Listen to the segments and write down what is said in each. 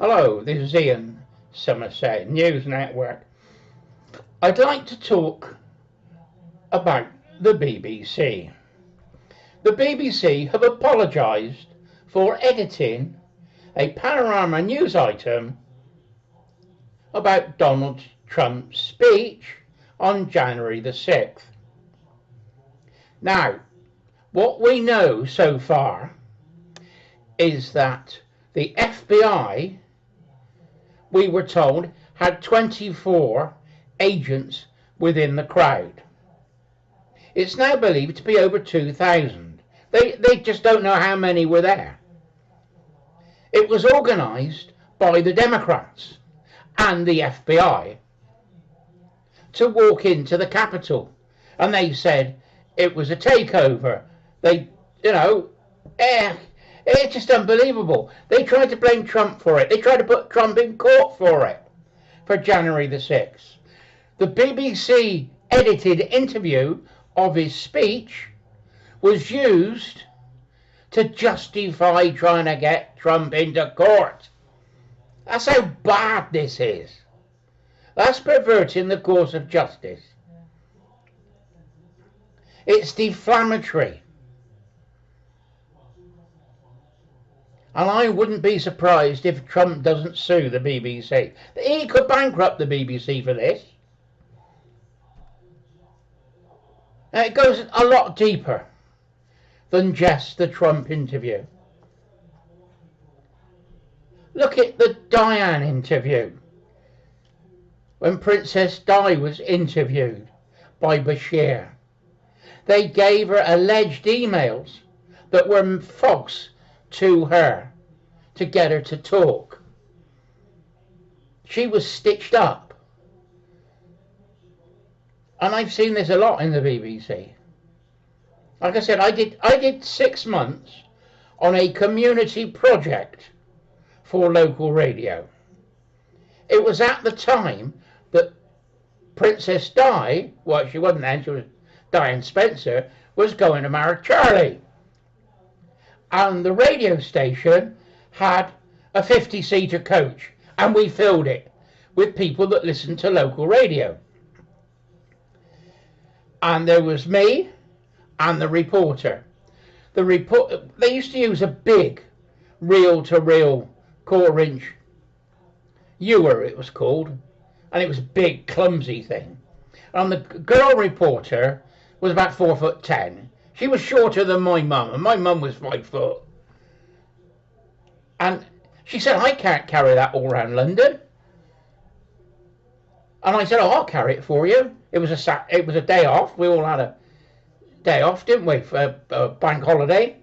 Hello, this is Ian, Somerset News Network. I'd like to talk about the BBC. The BBC have apologised for editing a Panorama news item about Donald Trump's speech on January the 6th. Now, what we know so far is that the FBI, we were told, had 24 agents within the crowd. It's now believed to be over 2,000. They just don't know how many were there. It was organised by the Democrats and the FBI to walk into the Capitol, and they said it was a takeover. It's just unbelievable. They tried to blame Trump for it. They tried to put Trump in court for it, for January the 6th. The BBC edited interview of his speech was used to justify trying to get Trump into court. That's how bad this is. That's perverting the course of justice. It's defamatory. And I wouldn't be surprised if Trump doesn't sue the BBC. He could bankrupt the BBC for this. Now, it goes a lot deeper than just the Trump interview. Look at the Diane interview. When Princess Di was interviewed by Bashir, they gave her alleged emails that were false to her to get her to talk. She was stitched up. And I've seen this a lot in the BBC. Like I said, I did 6 months on a community project for local radio. It was at the time that Princess Di, well, she wasn't then, she was Diane Spencer, was going to marry Charlie. And the radio station had a 50-seater coach, and we filled it with people that listened to local radio. And there was me and the reporter. They used to use a big reel-to-reel 4-inch ewer, it was called, and it was a big, clumsy thing. And the girl reporter was about 4'10". She was shorter than my mum, and my mum was 5 foot. And she said, I can't carry that all around London. And I said, I'll carry it for you. It was a day off. We all had a day off, didn't we, for a bank holiday?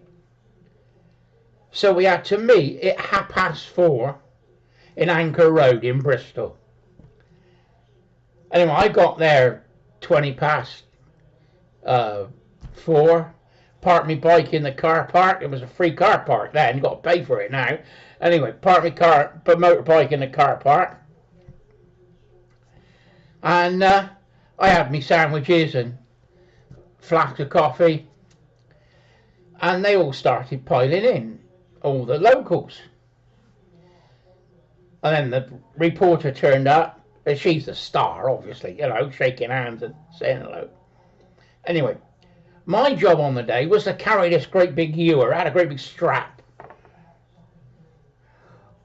So we had to meet at 4:30 in Anchor Road in Bristol. Anyway, I got there 20 past 4, parked my bike in the car park. It was a free car park then, you got to pay for it now. Anyway, parked my motorbike in the car park. And I had my sandwiches and flask of coffee. And they all started piling in, all the locals. And then the reporter turned up. She's the star, obviously, shaking hands and saying hello. Anyway, my job on the day was to carry this great big ewer. I had a great big strap.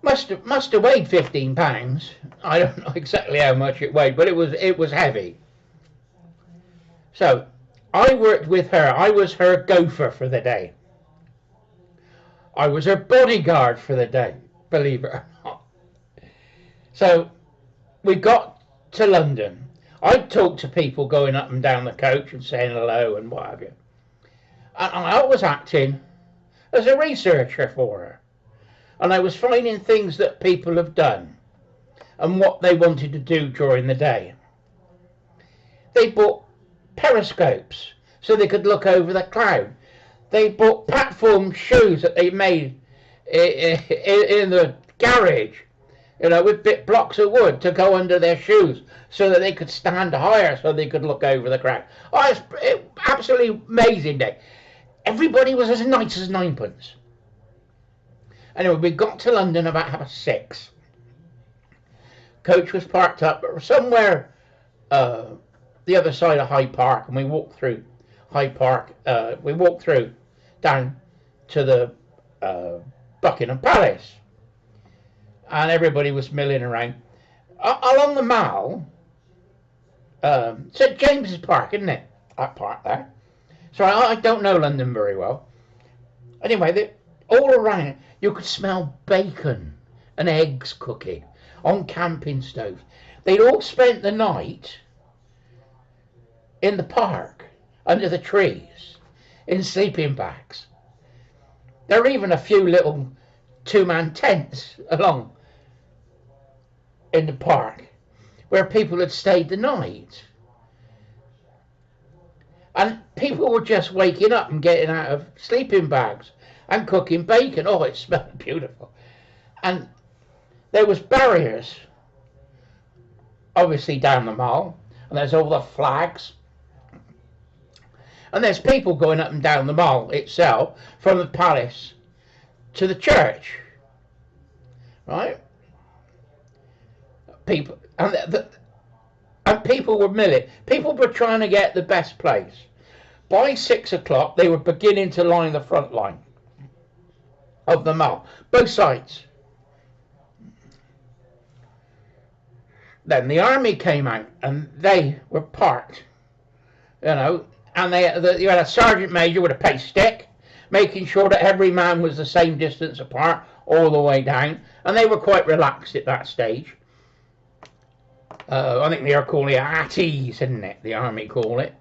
Must have weighed 15 pounds. I don't know exactly how much it weighed, but it was heavy. So I worked with her. I was her gopher for the day. I was her bodyguard for the day, believe it or not. So we got to London. I talked to people going up and down the coach and saying hello and what have you. And I was acting as a researcher for her. And I was finding things that people have done and what they wanted to do during the day. They bought periscopes so they could look over the cloud. They bought platform shoes that they made in the garage, with bit blocks of wood to go under their shoes so that they could stand higher so they could look over the crowd. Oh, it's absolutely amazing day. Everybody was as nice as ninepence. Anyway, we got to London about 6:30. Coach was parked up somewhere the other side of Hyde Park, and we walked through Hyde Park. We walked through down to the Buckingham Palace, and everybody was milling around. Along the Mall, St James's Park, isn't it? That park there. So I don't know London very well. Anyway, all around you could smell bacon and eggs cooking on camping stoves. They'd all spent the night in the park under the trees in sleeping bags. There were even a few little two-man tents along in the park where people had stayed the night. And people were just waking up and getting out of sleeping bags and cooking bacon. Oh, it smelled beautiful. And there was barriers, obviously, down the Mall, and there's all the flags. And there's people going up and down the Mall itself, from the palace to the church, right? People, and people were milling. People were trying to get the best place. By 6 o'clock, they were beginning to line the front line of the Mall, both sides. Then the army came out, and they were parked, and you had a sergeant major with a pace stick, making sure that every man was the same distance apart all the way down, and they were quite relaxed at that stage. I think they are calling it at ease, isn't it? The army call it.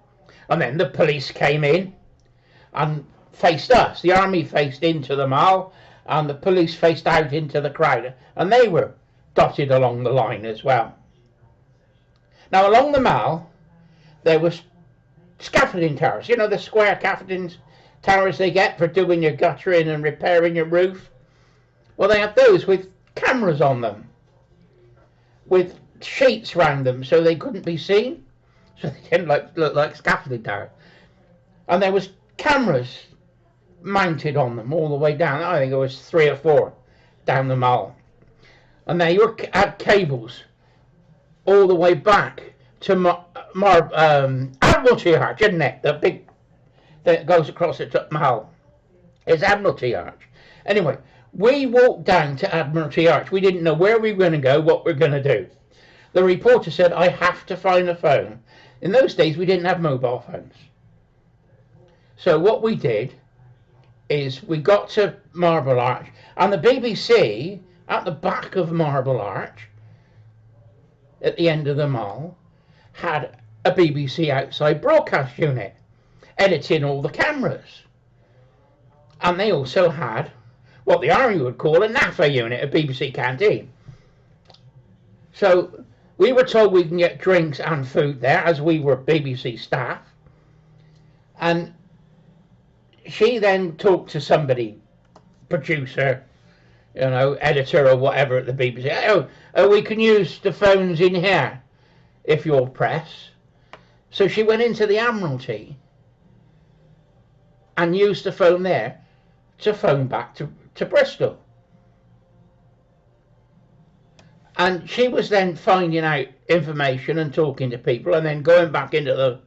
And then the police came in and faced us. The army faced into the Mall, and the police faced out into the crowd, and they were dotted along the line as well. Now, along the Mall, there was scaffolding towers. You know, the square scaffolding towers they get for doing your guttering and repairing your roof? Well, they had those with cameras on them, with sheets round them so they couldn't be seen, so they didn't look like scaffolding towers. And there was cameras mounted on them all the way down. I think it was 3 or 4 down the Mall. And they had cables all the way back to Admiralty Arch, isn't it? The big that goes across the Mall. It's Admiralty Arch. Anyway, we walked down to Admiralty Arch. We didn't know where we were going to go, what we were going to do. The reporter said, I have to find a phone. In those days, we didn't have mobile phones. So what we did is we got to Marble Arch, and the BBC at the back of Marble Arch, at the end of the Mall, had a BBC outside broadcast unit editing all the cameras. And they also had what the army would call a NAFA unit, a BBC canteen. So we were told we can get drinks and food there, as we were BBC staff. And she then talked to somebody, producer, editor or whatever at the BBC. We can use the phones in here if you're press. So she went into the Admiralty and used the phone there to phone back to Bristol. And she was then finding out information and talking to people, and then going back into the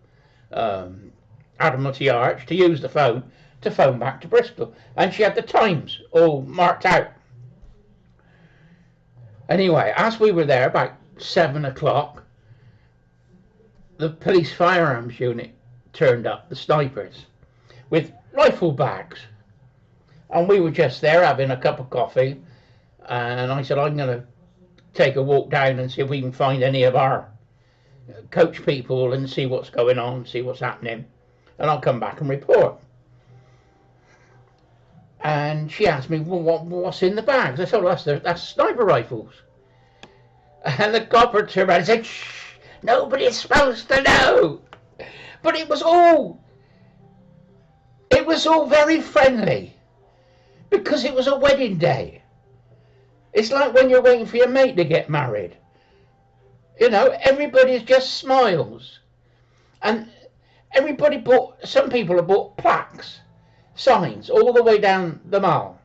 Admiralty Arch to use the phone to phone back to Bristol. And she had the times all marked out. Anyway, as we were there about 7 o'clock, the police firearms unit turned up, the snipers, with rifle bags. And we were just there having a cup of coffee, and I said, I'm going to take a walk down and see if we can find any of our coach people and see what's going on, see what's happening, and I'll come back and report. And she asked me, well, what's in the bags? I said, well, that's sniper rifles. And the copper turned around and said, shh, nobody's supposed to know. But it was all very friendly, because it was a wedding day. It's like when you're waiting for your mate to get married. Everybody just smiles. And some people have bought plaques, signs, all the way down the Mall.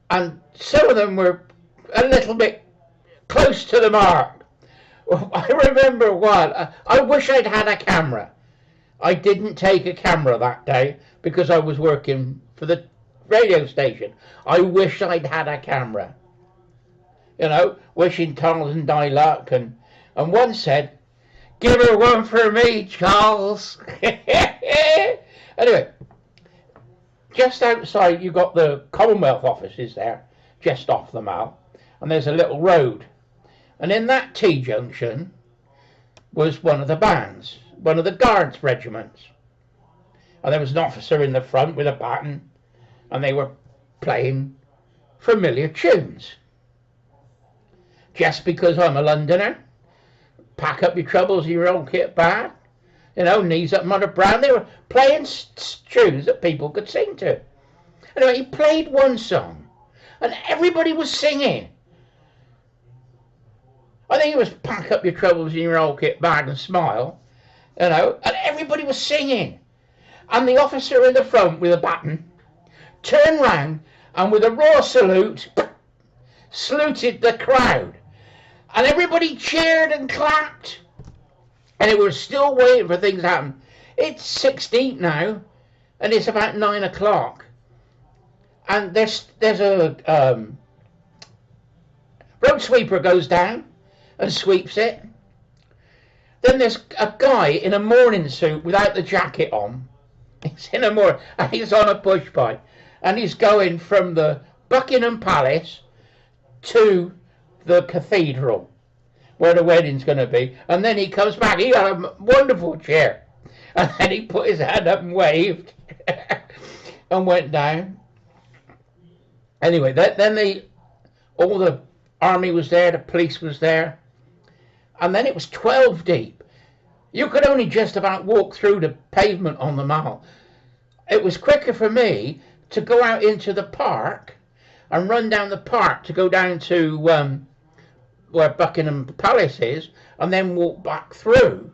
And some of them were a little bit close to the mark. Well, I remember one. I wish I'd had a camera. I didn't take a camera that day because I was working for the radio station. I wish I'd had a camera. You know, wishing Charles and Di luck. And one said, "Give her one for me, Charles." Anyway, just outside you got the Commonwealth offices there, just off the Mall. And there's a little road. And in that T-junction was one of the bands, one of the Guards regiments. And there was an officer in the front with a baton, and they were playing familiar tunes. Just because I'm a Londoner, pack up your troubles, your old kit bag, you know, knees up, Mother Brown. They were playing tunes that people could sing to. Anyway, he played one song, and everybody was singing. I think it was pack up your troubles in your old kit bag and smile, you know, and everybody was singing. And the officer in the front with a baton turned round and with a royal salute saluted the crowd. And everybody cheered and clapped. And it was still waiting for things to happen. It's 6 deep now, and it's about 9 o'clock. And there's a road sweeper goes down and sweeps it. Then there's a guy in a morning suit without the jacket on. He's in a morning, and he's on a push bike, and he's going from the Buckingham Palace to the cathedral where the wedding's going to be. And then he comes back. He had a wonderful chair, and then he put his hand up and waved and went down. Anyway, then all the army was there, the police was there. And then it was 12 deep. You could only just about walk through the pavement on the Mall. It was quicker for me to go out into the park and run down the park to go down to where Buckingham Palace is, and then walk back through.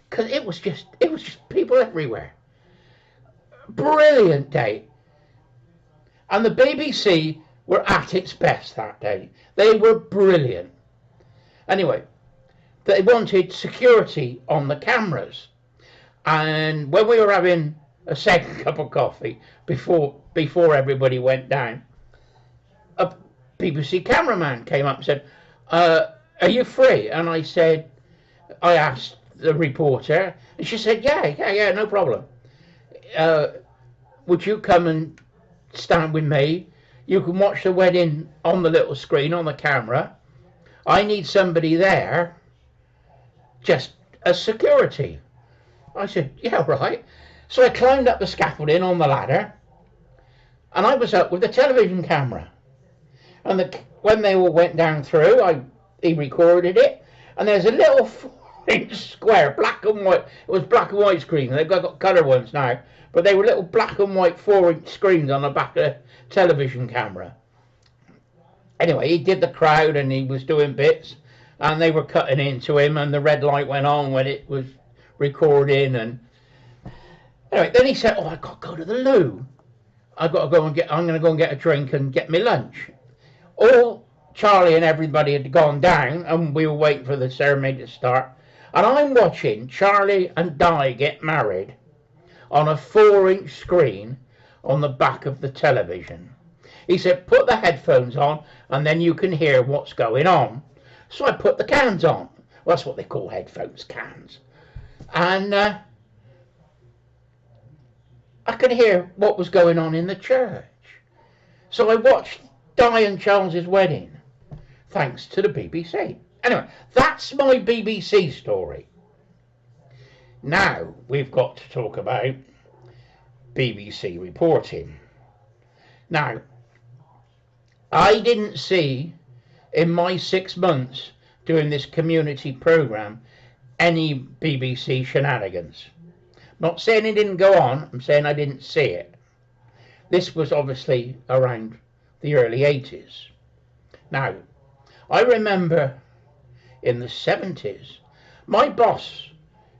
Because it was just people everywhere. Brilliant day. And the BBC were at its best that day. They were brilliant. Anyway, they wanted security on the cameras. And when we were having a second cup of coffee before everybody went down, a BBC cameraman came up and said, "Are you free?" And I asked the reporter, and she said, yeah, no problem. Would you come and stand with me? You can watch the wedding on the little screen on the camera. I need somebody there, just as security. I said, yeah, right. So I climbed up the scaffolding on the ladder, and I was up with the television camera. And when they all went down through, he recorded it, and there's a little 4-inch square, black and white. It was black and white screen. They've got colour ones now, but they were little black and white 4-inch screens on the back of the television camera. Anyway, he did the crowd, and he was doing bits, and they were cutting into him, and the red light went on when it was recording. And anyway, then he said, I've got to go to the loo. I'm going to go and get a drink and get me lunch. All Charlie and everybody had gone down, and we were waiting for the ceremony to start. And I'm watching Charlie and Di get married on a 4-inch screen on the back of the television. He said, put the headphones on, and then you can hear what's going on. So I put the cans on. Well, that's what they call headphones, cans. And I could hear what was going on in the church. So I watched Di and Charles's wedding, thanks to the BBC. Anyway, that's my BBC story. Now we've got to talk about BBC reporting. Now, I didn't see in my 6 months doing this community programme any BBC shenanigans. I'm not saying it didn't go on, I'm saying I didn't see it. This was obviously around the early 80s. Now, I remember in the 70s, my boss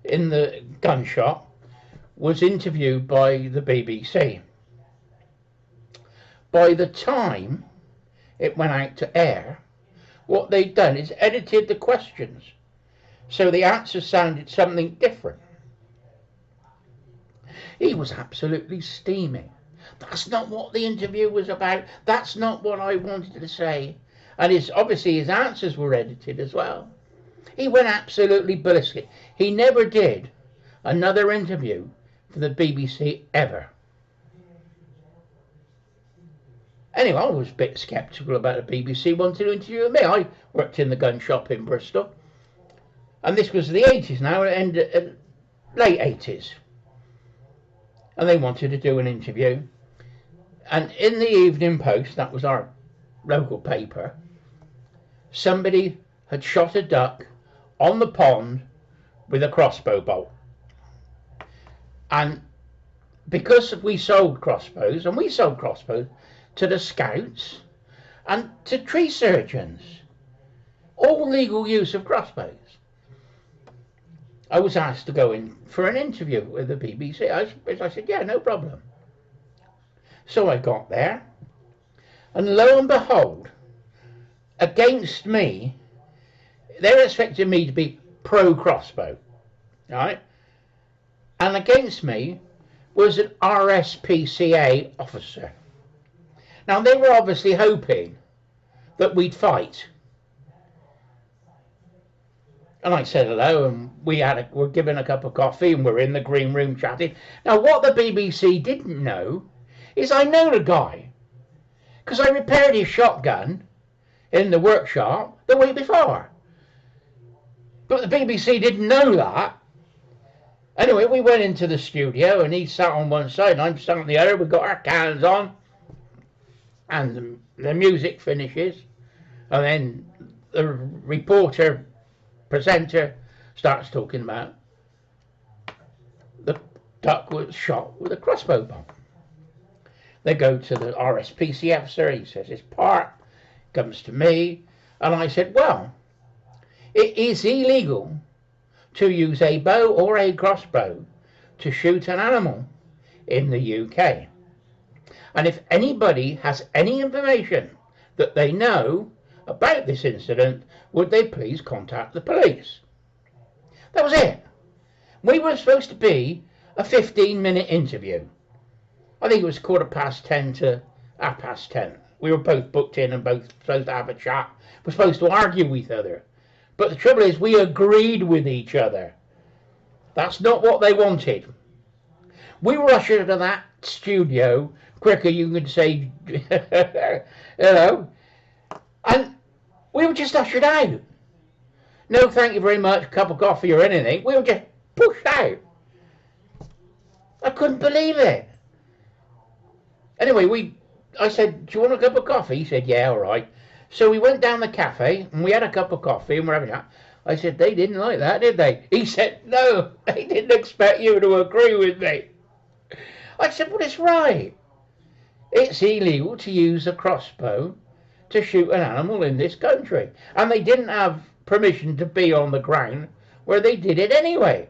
in the gun shop was interviewed by the BBC. By the time it went out to air, what they'd done is edited the questions so the answers sounded something different. He was absolutely steaming. That's not what the interview was about. That's not what I wanted to say. And obviously his answers were edited as well. He went absolutely ballistic. He never did another interview for the BBC ever. Anyway, I was a bit sceptical about the BBC wanting to interview me. I worked in the gun shop in Bristol. And this was the 80s now, late 80s. And they wanted to do an interview. And in the Evening Post, that was our local paper, somebody had shot a duck on the pond with a crossbow bolt. And because we sold crossbows, and we sold crossbows to the scouts and to tree surgeons, all legal use of crossbows, I was asked to go in for an interview with the BBC. I said, yeah, no problem. So I got there, and lo and behold, against me, they're expecting me to be pro-crossbow, right? And against me was an RSPCA officer. Now, they were obviously hoping that we'd fight. And I said hello, and we're given a cup of coffee, and we're in the green room chatting. Now, what the BBC didn't know is I know the guy, because I repaired his shotgun in the workshop the week before. But the BBC didn't know that. Anyway, we went into the studio, and he sat on one side, and I'm sat on the other. We got our cans on, and the music finishes, and then the presenter starts talking about the duck was shot with a crossbow bolt. They go to the RSPC officer, he says his part, comes to me, and I said, well, it is illegal to use a bow or a crossbow to shoot an animal in the UK. And if anybody has any information that they know about this incident, would they please contact the police? That was it. We were supposed to be a 15-minute interview. I think it was 10:15 to 10:30. We were both booked in and both supposed to have a chat. We're supposed to argue with each other. But the trouble is, we agreed with each other. That's not what they wanted. We were ushered into that studio quicker you could say, you know, and we were just ushered out. No, thank you very much, cup of coffee or anything. We were just pushed out. I couldn't believe it. Anyway, I said, do you want a cup of coffee? He said, yeah, all right. So we went down the cafe, and we had a cup of coffee, and we're having that. I said, they didn't like that, did they? He said, no, they didn't expect you to agree with me. I said, well, it's right. It's illegal to use a crossbow to shoot an animal in this country. And they didn't have permission to be on the ground where they did it anyway.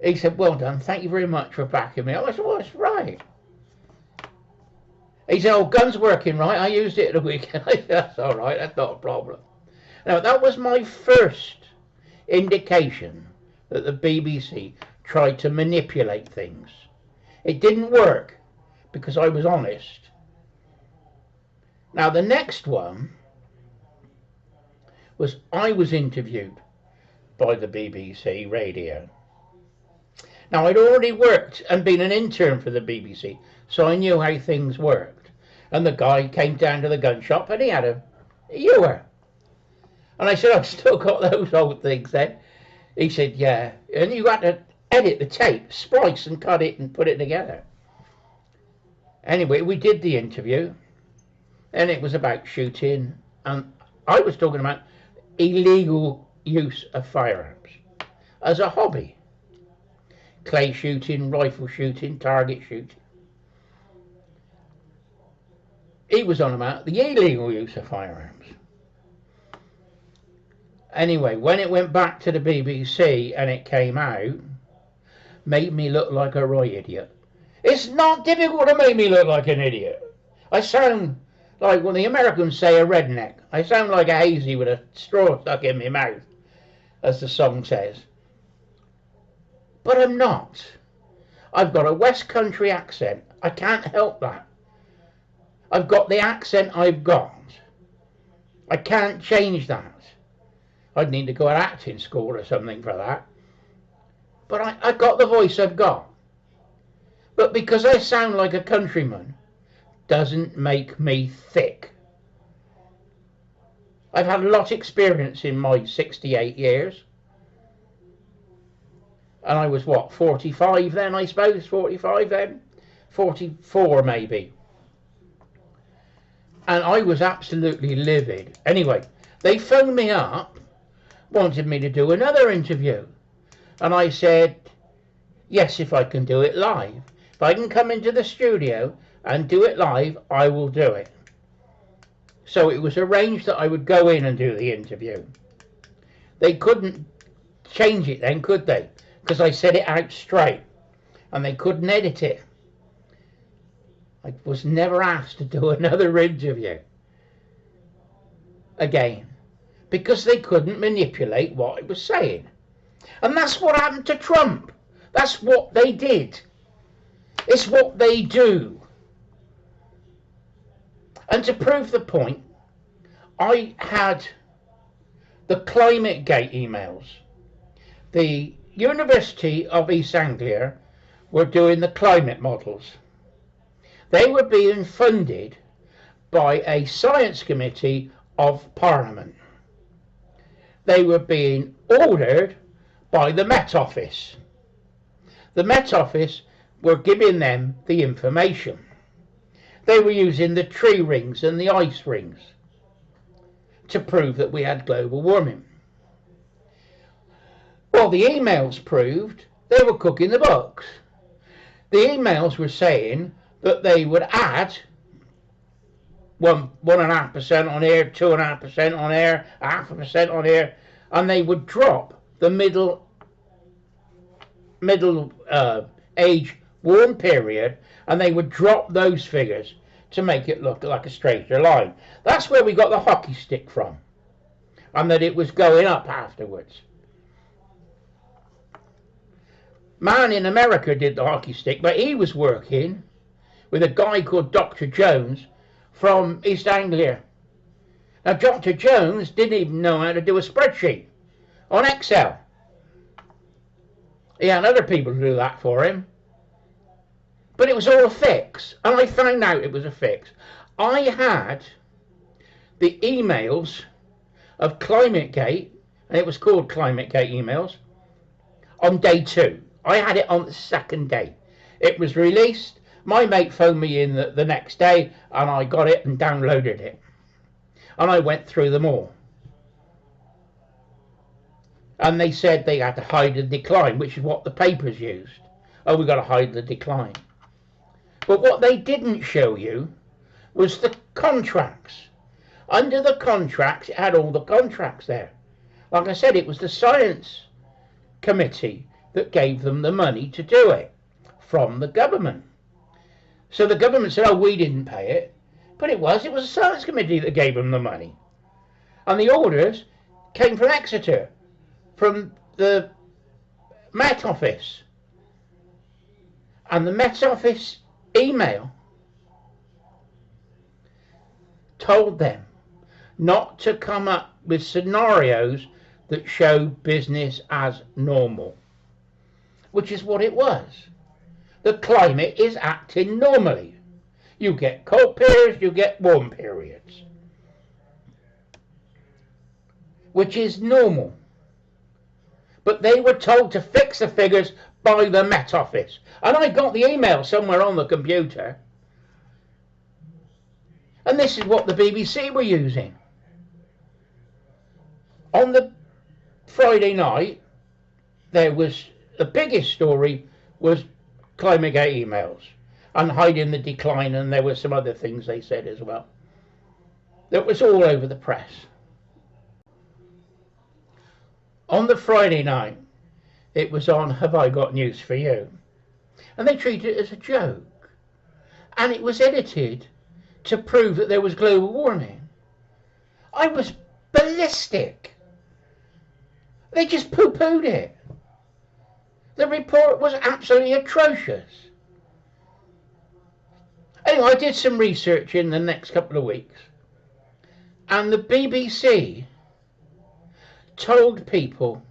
He said, well done, thank you very much for backing me up. I said, well, it's right. He said, oh, gun's working right, I used it at the weekend. I said, that's all right, that's not a problem. Now, that was my first indication that the BBC tried to manipulate things. It didn't work because I was honest. Now, the next one was I was interviewed by the BBC Radio. Now, I'd already worked and been an intern for the BBC, so I knew how things worked. And the guy came down to the gun shop and he had a ewer. And I said, I've still got those old things then. He said, yeah. And you had to edit the tape, splice and cut it and put it together. Anyway, we did the interview, and it was about shooting, and I was talking about illegal use of firearms as a hobby. Clay shooting, rifle shooting, target shooting. He was on about the illegal use of firearms. Anyway, when it went back to the BBC and it came out, made me look like a right idiot. It's not difficult to make me look like an idiot. I sound Like when the Americans say a redneck, I sound like a hazy with a straw stuck in my mouth, as the song says. But I'm not. I've got a West Country accent. I can't help that. I've got the accent I've got. I can't change that. I'd need to go to acting school or something for that. But I got the voice I've got. But because I sound like a countryman doesn't make me thick. I've had a lot of experience in my 68 years. And I was, what, 45 then, I suppose? 45 then? 44 maybe. And I was absolutely livid. Anyway, they phoned me up, wanted me to do another interview. And I said, yes, if I can do it live. If I can come into the studio and do it live, I will do it. So it was arranged that I would go in and do the interview. They couldn't change it then, could they? Because I said it out straight. And they couldn't edit it. I was never asked to do another interview again. Because they couldn't manipulate what I was saying. And that's what happened to Trump. That's what they did. It's what they do. And to prove the point, I had the ClimateGate emails. The University of East Anglia were doing the climate models. They were being funded by a science committee of Parliament. They were being ordered by the Met Office. The Met Office were giving them the information. They were using the tree rings and the ice rings to prove that we had global warming. Well, the emails proved they were cooking the books. The emails were saying that they would add 1.5% on here, 2.5% on here, 0.5% on here, and they would drop the middle age warm period, and they would drop those figures to make it look like a straighter line. That's where we got the hockey stick from, and that it was going up afterwards. Man in America did the hockey stick, but he was working with a guy called Dr. Jones from East Anglia. Now, Dr. Jones didn't even know how to do a spreadsheet on Excel. He had other people to do that for him. But it was all a fix, and I found out it was a fix. I had the emails of ClimateGate, and it was called ClimateGate emails, on day 2. I had it on the second day. It was released. My mate phoned me in the next day, and I got it and downloaded it. And I went through them all. And they said they had to hide the decline, which is what the papers used. Oh, we've got to hide the decline. But what they didn't show you was the contracts. Under the contracts, it had all the contracts there. Like I said, it was the science committee that gave them the money to do it from the government. So the government said, oh, we didn't pay it. But it was a science committee that gave them the money. And the orders came from Exeter, from the Met Office. And the Met Office email told them not to come up with scenarios that show business as normal, which is what it was. The climate is acting normally. You get cold periods, you get warm periods, which is normal. But they were told to fix the figures by the Met Office. And I got the email somewhere on the computer. And this is what the BBC were using. On the Friday night, there was, the biggest story was ClimateGate emails and hiding the decline, and there were some other things they said as well. That was all over the press. On the Friday night, it was on Have I Got News For You? And they treated it as a joke. And it was edited to prove that there was global warming. I was ballistic. They just poo-pooed it. The report was absolutely atrocious. Anyway, I did some research in the next couple of weeks, and the BBC told people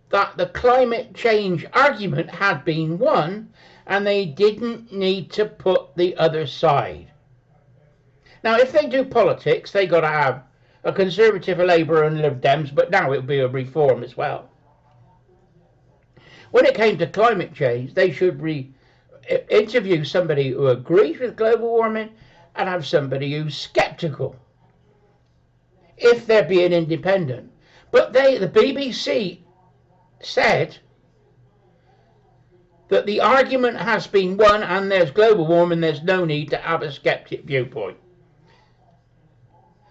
that the climate change argument had been won and they didn't need to put the other side. Now, if they do politics, they got to have a Conservative, a Labour and Lib Dems, but now it'll be a Reform as well. When it came to climate change, they should interview somebody who agrees with global warming and have somebody who's sceptical, if they're being independent. But the BBC said that the argument has been won and there's global warming, there's no need to have a sceptic viewpoint.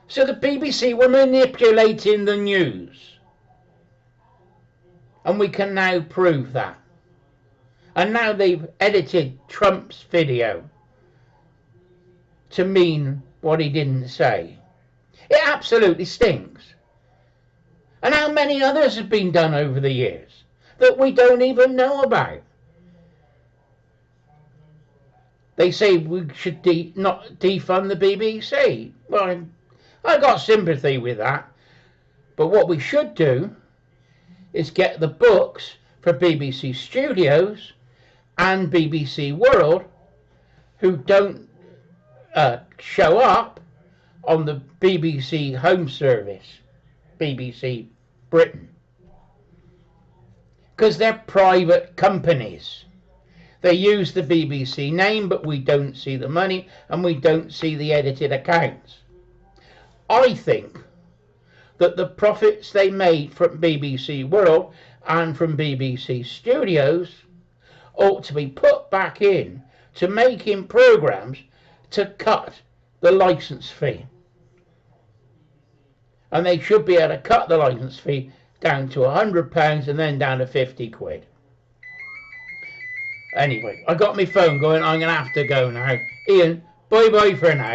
So the BBC were manipulating the news. And we can now prove that. And now they've edited Trump's video to mean what he didn't say. It absolutely stinks. And how many others have been done over the years that we don't even know about? They say we should not defund the BBC. Well, I got sympathy with that. But what we should do is get the books for BBC Studios and BBC World, who don't show up on the BBC Home Service, BBC Britain, because they're private companies. They use the BBC name, but we don't see the money and we don't see the edited accounts. I think that the profits they made from BBC World and from BBC Studios ought to be put back in to making programmes to cut the licence fee. And they should be able to cut the licence fee down to £100 and then down to 50 quid. Anyway, I got my phone going. I'm going to have to go now. Ian, bye-bye for now.